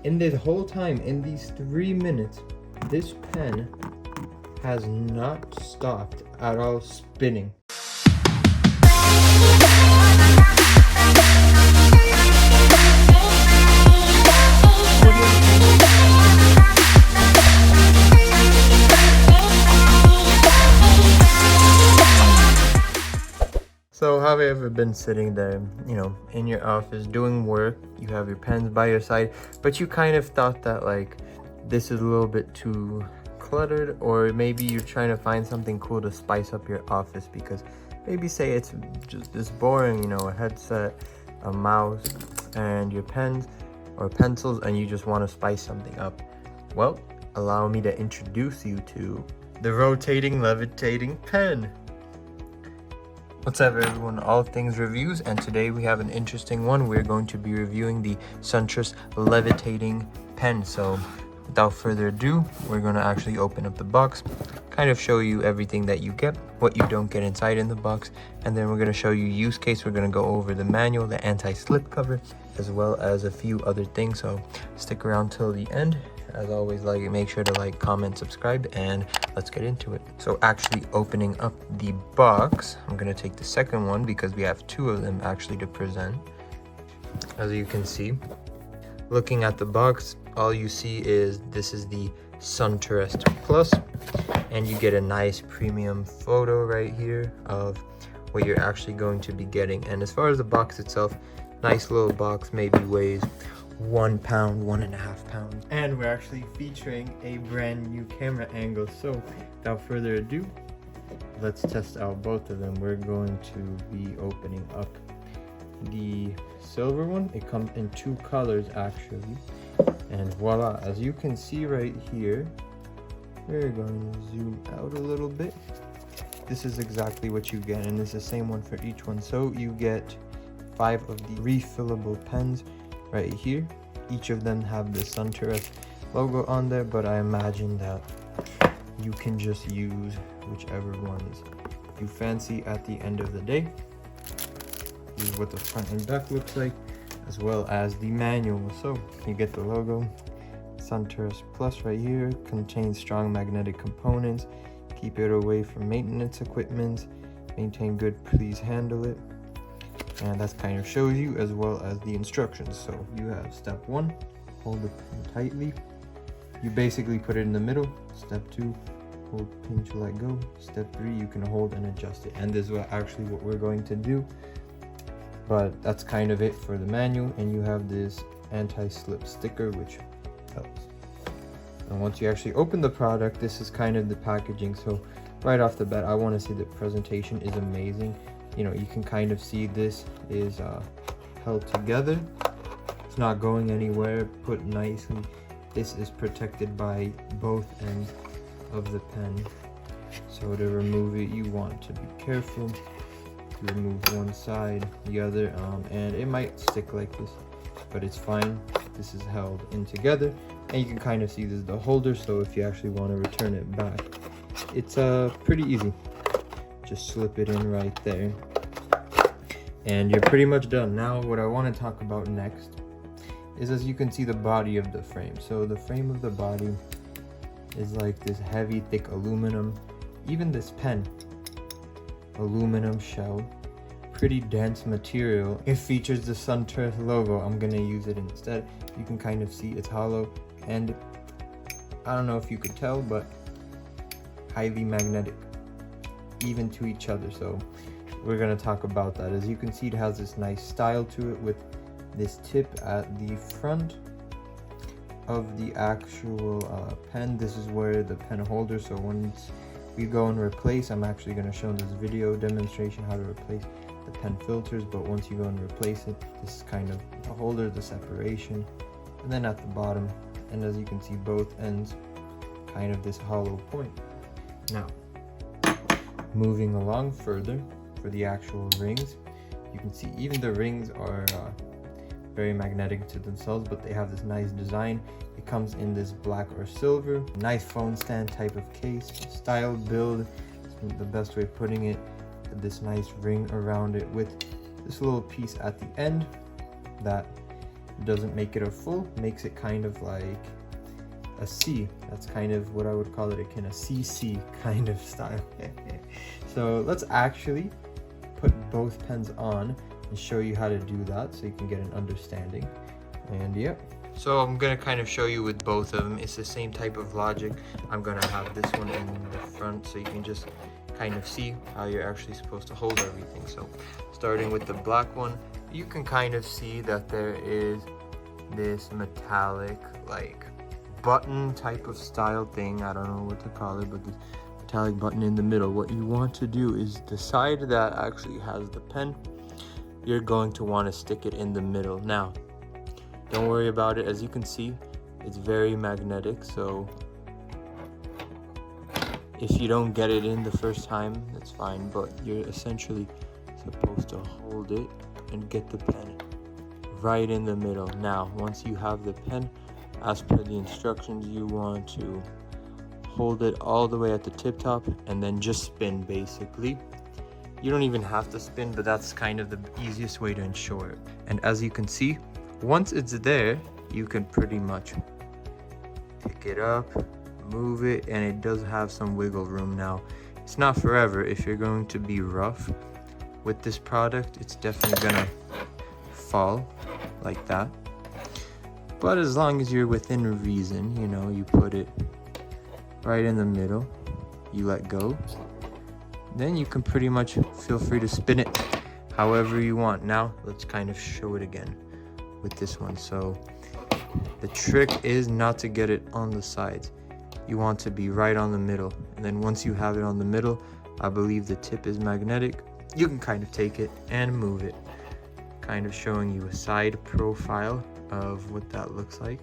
In this whole time, in these 3 minutes, this pen has not stopped at all spinning. So have you ever been sitting there, in your office doing work, you have your pens by your side, but you kind of thought that like this is a little bit too cluttered, or maybe you're trying to find something cool to spice up your office because maybe say it's just this boring, a headset, a mouse, and your pens or pencils, and you just want to spice something up. Well, allow me to introduce you to the rotating levitating pen. What's up everyone, all things reviews, and today we have an interesting one. We're going to be reviewing the Futuristic levitating pen. So without further ado, we're going to actually open up the box, kind of show you everything that you get, what you don't get inside in the box, and then we're going to show you use case. We're going to go over the manual, the anti-slip cover, as well as a few other things. So stick around till the end. As always, make sure to like, comment, subscribe, and let's get into it. So actually opening up the box, I'm gonna take the second one because we have two of them actually to present. As you can see, looking at the box, all you see is this is the Futuristic Plus, and you get a nice premium photo right here of what you're actually going to be getting. And as far as the box itself, nice little box, maybe weighs 1 pound, 1.5 pounds, and we're actually featuring a brand new camera angle. So without further ado, let's test out both of them. We're going to be opening up the silver one. It comes in two colors actually, and voila, as you can see right here, we're going to zoom out a little bit. This is exactly what you get, and it's the same one for each one. So you get 5 of the refillable pens right here. Each of them have the Futuristic logo on there, but I imagine that you can just use whichever ones you fancy at the end of the day. This is what the front and back looks like, as well as the manual. So you get the logo, Futuristic Plus right here, contains strong magnetic components, keep it away from maintenance equipment, maintain good, please handle it. And that kind of shows you, as well as the instructions. So you have step 1, hold the pen tightly. You basically put it in the middle. Step 2, hold the pin to let go. Step 3, you can hold and adjust it. And this is actually what we're going to do. But that's kind of it for the manual. And you have this anti-slip sticker, which helps. And once you actually open the product, this is kind of the packaging. So right off the bat, I want to say the presentation is amazing. You can kind of see this is held together. It's not going anywhere, put nicely. This is protected by both ends of the pen. So to remove it, you want to be careful. To remove one side, the other, and it might stick like this, but it's fine. This is held in together, and you can kind of see this is the holder. So if you actually want to return it back, it's pretty easy. Just slip it in right there, and you're pretty much done. Now what I want to talk about next is, as you can see, the body of the frame. So the frame of the body is like this heavy, thick aluminum. Even this pen, aluminum shell, pretty dense material. It features the Futuristic logo. I'm gonna use it instead. You can kind of see it's hollow, and I don't know if you could tell, but highly magnetic, even to each other. So we're going to talk about that. As you can see, it has this nice style to it with this tip at the front of the actual pen. This is where the pen holder, so once we go and replace, I'm actually going to show this video demonstration how to replace the pen filters. But once you go and replace it, this is kind of the holder, the separation, and then at the bottom, and as you can see, both ends kind of this hollow point. Now moving along further, for the actual rings, you can see even the rings are very magnetic to themselves, but they have this nice design. It comes in this black or silver, nice phone stand type of case, style build, the best way of putting it. This nice ring around it with this little piece at the end that doesn't make it a full, makes it kind of like a C. That's kind of what I would call it, a CC kind of style. So let's actually put both pens on and show you how to do that so you can get an understanding. And yep. So I'm gonna kind of show you with both of them. It's the same type of logic. I'm gonna have this one in the front so you can just kind of see how you're actually supposed to hold everything. So starting with the black one, you can kind of see that there is this metallic like button type of style thing. I don't know what to call it, but this metallic button in the middle. What you want to do is the side that actually has the pen, you're going to want to stick it in the middle. Now, don't worry about it. As you can see, it's very magnetic, so if you don't get it in the first time, that's fine, but you're essentially supposed to hold it and get the pen right in the middle. Now, once you have the pen, as per the instructions, you want to hold it all the way at the tip top and then just spin basically. You don't even have to spin, but that's kind of the easiest way to ensure it. And as you can see, once it's there, you can pretty much pick it up, move it, and it does have some wiggle room. Now, it's not forever. If you're going to be rough with this product, it's definitely gonna fall like that. But as long as you're within reason, you know, you put it right in the middle, you let go, then you can pretty much feel free to spin it however you want. Now, let's kind of show it again with this one. So the trick is not to get it on the sides. You want to be right on the middle, and then once you have it on the middle, I believe the tip is magnetic, you can kind of take it and move it, kind of showing you a side profile of what that looks like.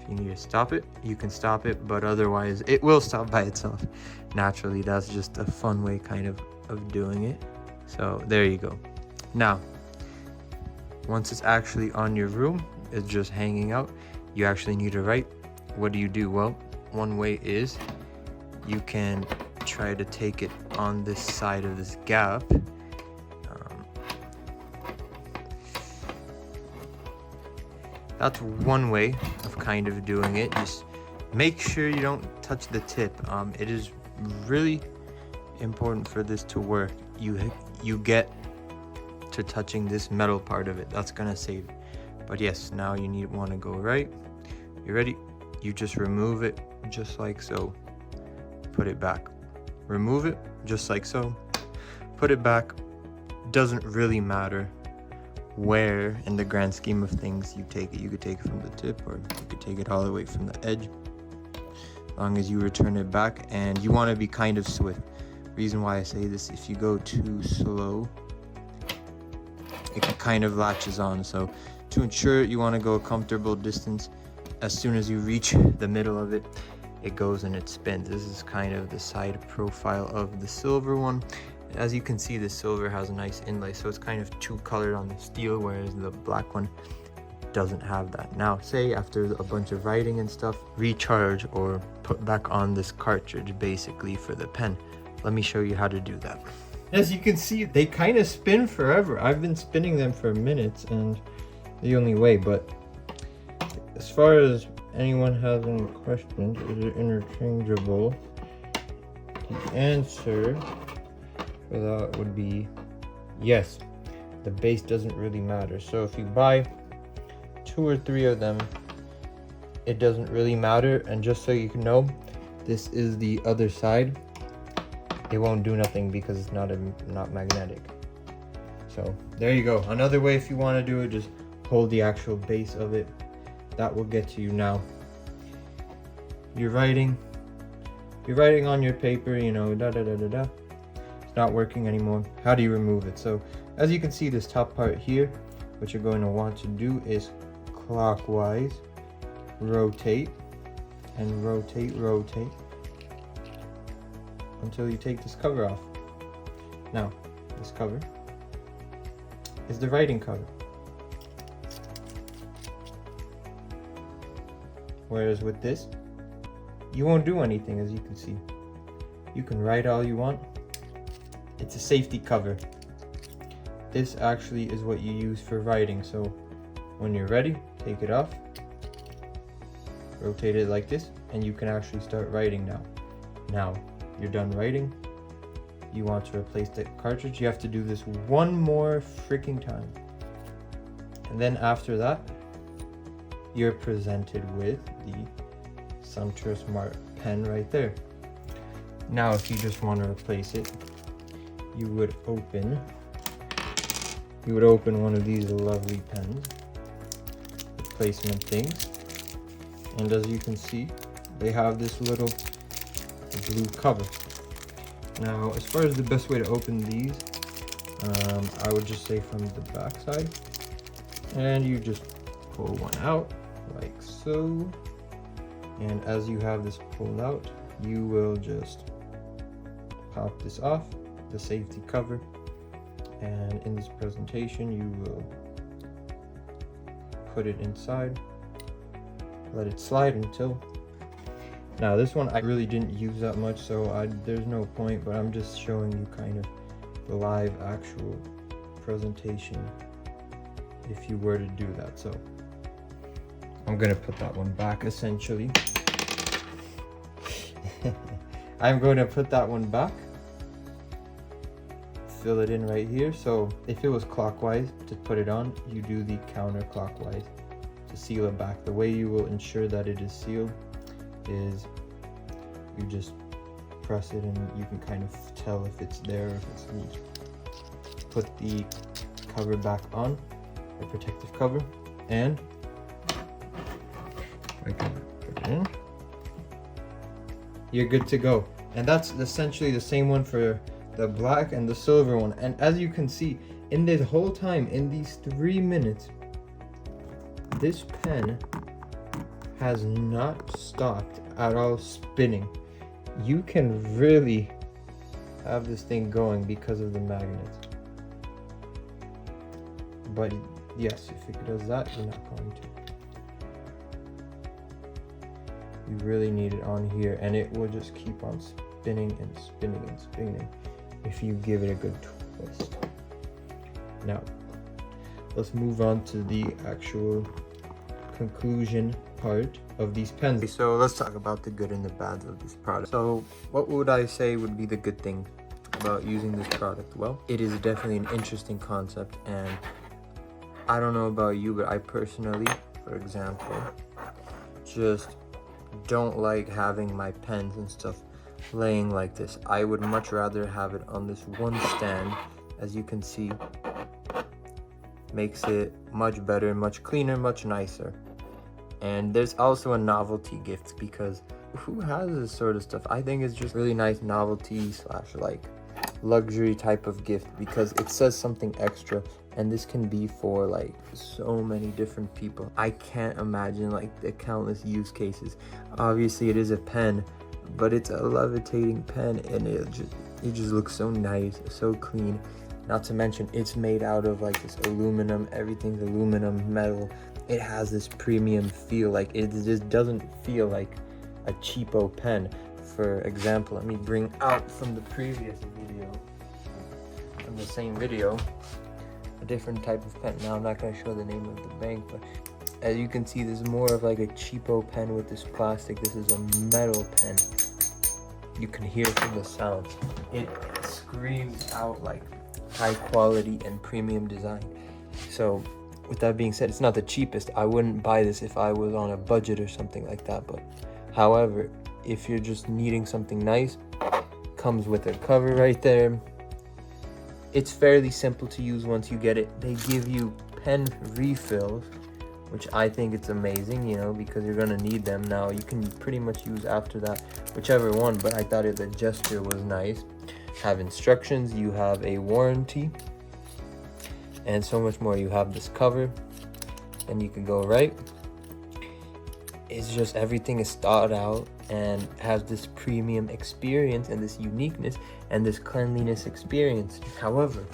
If you need to stop it, you can stop it, but otherwise it will stop by itself naturally. That's just a fun way kind of doing it. So there you go. Now, once it's actually on your room, it's just hanging out, you actually need to write. What do you do? Well, one way is you can try to take it on this side of this gap. That's one way of kind of doing it. Just make sure you don't touch the tip. It is really important for this to work. You get to touching this metal part of it. That's gonna save it. But yes, now you want to go right. You ready? You just remove it just like so. Put it back. Remove it just like so. Put it back. Doesn't really matter where in the grand scheme of things you take it. You could take it from the tip, or you could take it all the way from the edge, as long as you return it back. And you want to be kind of swift. Reason why I say this, if you go too slow, it kind of latches on. So to ensure it, you want to go a comfortable distance. As soon as you reach the middle of it, it goes and it spins. This is kind of the side profile of the silver one. As you can see, the silver has a nice inlay, so it's kind of two colored on the steel, whereas the black one doesn't have that. Now, say after a bunch of writing and stuff, recharge or put back on this cartridge basically for the pen. Let me show you how to do that. As you can see, they kind of spin forever. I've been spinning them for minutes, and the only way. But as far as anyone has any questions, is it interchangeable? The answer for that would be yes. The base doesn't really matter. So if you buy 2 or 3 of them, it doesn't really matter. And just so you can know, this is the other side. It won't do nothing because it's not magnetic. So there you go. Another way, if you want to do it, just hold the actual base of it. That will get to you. Now you're writing on your paper, you know, it's not working anymore. How do you remove it? So as you can see, this top part here, what you're going to want to do is clockwise rotate and rotate until you take this cover off. Now, this cover is the writing cover. Whereas with this, you won't do anything. As you can see, you can write all you want. It's a safety cover. This actually is what you use for writing. So When you're ready, take it off, rotate it like this, and you can actually start writing now. Now, you're done writing, you want to replace the cartridge, you have to do this one more freaking time. And then after that, you're presented with the Suntour Smart Pen right there. Now, if you just want to replace it, you would open one of these lovely pens, replacement things, and as you can see, they have this little blue cover. Now, as far as the best way to open these, I would just say from the back side, and you just pull one out like so, and as you have this pulled out, you will just pop this off, the safety cover, and in this presentation you will put it inside, let it slide until. Now this one I really didn't use that much, so there's no point, but I'm just showing you kind of the live actual presentation if you were to do that. So I'm gonna put that one back essentially. I'm going to put that one back, fill it in right here. So if it was clockwise to put it on, you do the counterclockwise to seal it back. The way you will ensure that it is sealed is you just press it and you can kind of tell if it's there or if it's loose. Put the cover back on, the protective cover, and I can put it in. You're good to go. And that's essentially the same one for the black and the silver one. And as you can see, in this whole time, in these 3 minutes, this pen has not stopped at all spinning. You can really have this thing going because of the magnets. But yes, if it does that, you're not going to. You really need it on here, and it will just keep on spinning and spinning and spinning if you give it a good twist. Now, let's move on to the actual conclusion part of these pens. So let's talk about the good and the bad of this product. So what would I say would be the good thing about using this product? Well, it is definitely an interesting concept, and I don't know about you, but I personally, for example, just don't like having my pens and stuff laying like this. I would much rather have it on this one stand. As you can see, makes it much better, much cleaner, much nicer. And there's also a novelty gift, because who has this sort of stuff? I think it's just really nice novelty / like luxury type of gift, because it says something extra, and this can be for like so many different people. I can't imagine like the countless use cases. Obviously it is a pen, but it's a levitating pen, and it just looks so nice, so clean. Not to mention it's made out of like this aluminum, everything's aluminum, metal. It has this premium feel, like it just doesn't feel like a cheapo pen. For example, let me bring out from the previous video, from the same video, a different type of pen. Now I'm not going to show the name of the bank, but as you can see, this is more of like a cheapo pen with this plastic. This is a metal pen. You can hear from the sound. It screams out like high quality and premium design. So with that being said, it's not the cheapest. I wouldn't buy this if I was on a budget or something like that, but however, if you're just needing something nice, comes with a cover right there. It's fairly simple to use once you get it. They give you pen refills, which I think it's amazing, you know, because you're gonna need them. Now you can pretty much use after that whichever one, but I thought the gesture was nice. Have instructions, you have a warranty, and so much more. You have this cover, and you can go right. It's just everything is thought out and has this premium experience and this uniqueness and this cleanliness experience. However,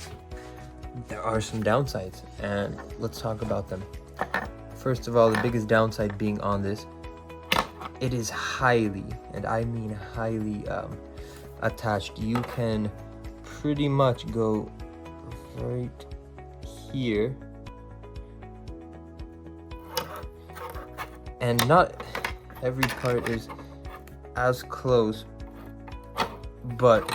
there are some downsides, and let's talk about them. First of all, the biggest downside being on this, it is highly, and I mean highly, attached. You can pretty much go right here and not every part is as close, but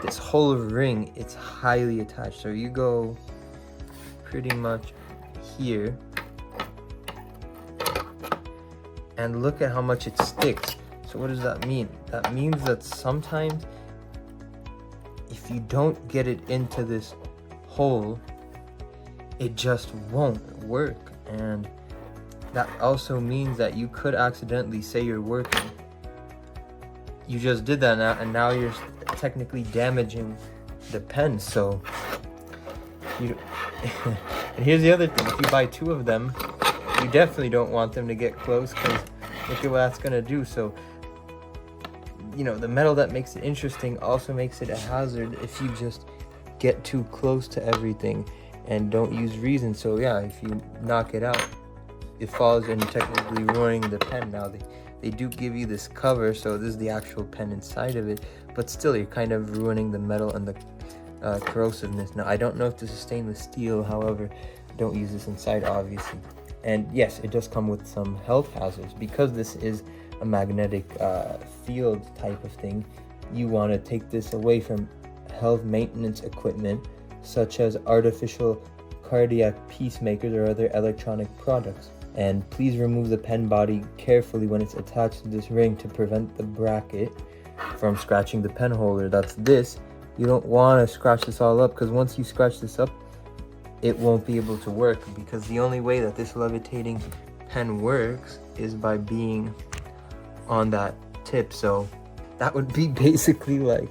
this whole ring, it's highly attached. So you go pretty much here and look at how much it sticks. So what does that mean? That means that sometimes if you don't get it into this hole, it just won't work. And that also means that you could accidentally say you're working. You just did that now, and now you're technically damaging the pen. So you and here's the other thing: if you buy 2 of them, you definitely don't want them to get close, because look at what that's gonna do. So you know, the metal that makes it interesting also makes it a hazard if you just get too close to everything and don't use reason. So yeah, if you knock it out, it falls and you're technically ruining the pen. Now they do give you this cover, so this is the actual pen inside of it, but still you're kind of ruining the metal and the corrosiveness. Now I don't know if this is stainless steel, however, don't use this inside obviously. And yes, it does come with some health hazards. Because this is a magnetic field type of thing, you want to take this away from health maintenance equipment such as artificial cardiac pacemakers or other electronic products. And please remove the pen body carefully when it's attached to this ring to prevent the bracket from scratching the pen holder. That's this. You don't want to scratch this all up, because once you scratch this up, it won't be able to work, because the only way that this levitating pen works is by being on that tip. So that would be basically like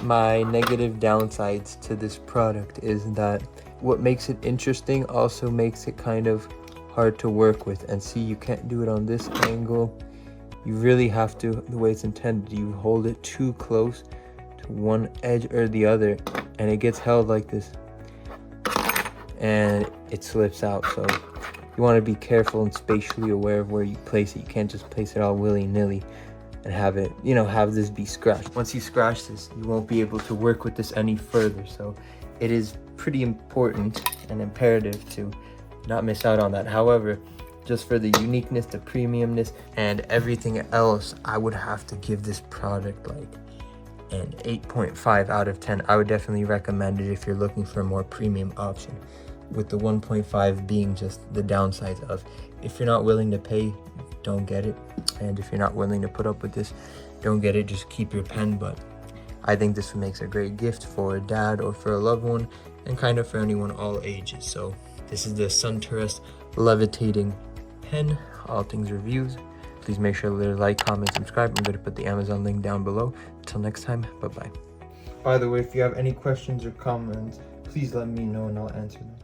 my negative downsides to this product, is that what makes it interesting also makes it kind of hard to work with. And see, you can't do it on this angle. You really have to, the way it's intended, you hold it too close to one edge or the other, and it gets held like this and it slips out. So you want to be careful and spatially aware of where you place it. You can't just place it all willy-nilly and have it, you know, have this be scratched. Once you scratch this, you won't be able to work with this any further. So it is pretty important and imperative to not miss out on that. However, just for the uniqueness, the premiumness, and everything else, I would have to give this product like an 8.5 out of 10. I would definitely recommend it if you're looking for a more premium option, with the 1.5 being just the downsides of, if you're not willing to pay, don't get it. And if you're not willing to put up with this, don't get it. Just keep your pen. But I think this makes a great gift for a dad or for a loved one, and kind of for anyone all ages. So this is the Futuristic Levitating Pen, all things reviews. Please make sure to like, comment, subscribe. I'm going to put the Amazon link down below. Until next time, bye-bye. By the way, if you have any questions or comments, please let me know and I'll answer them.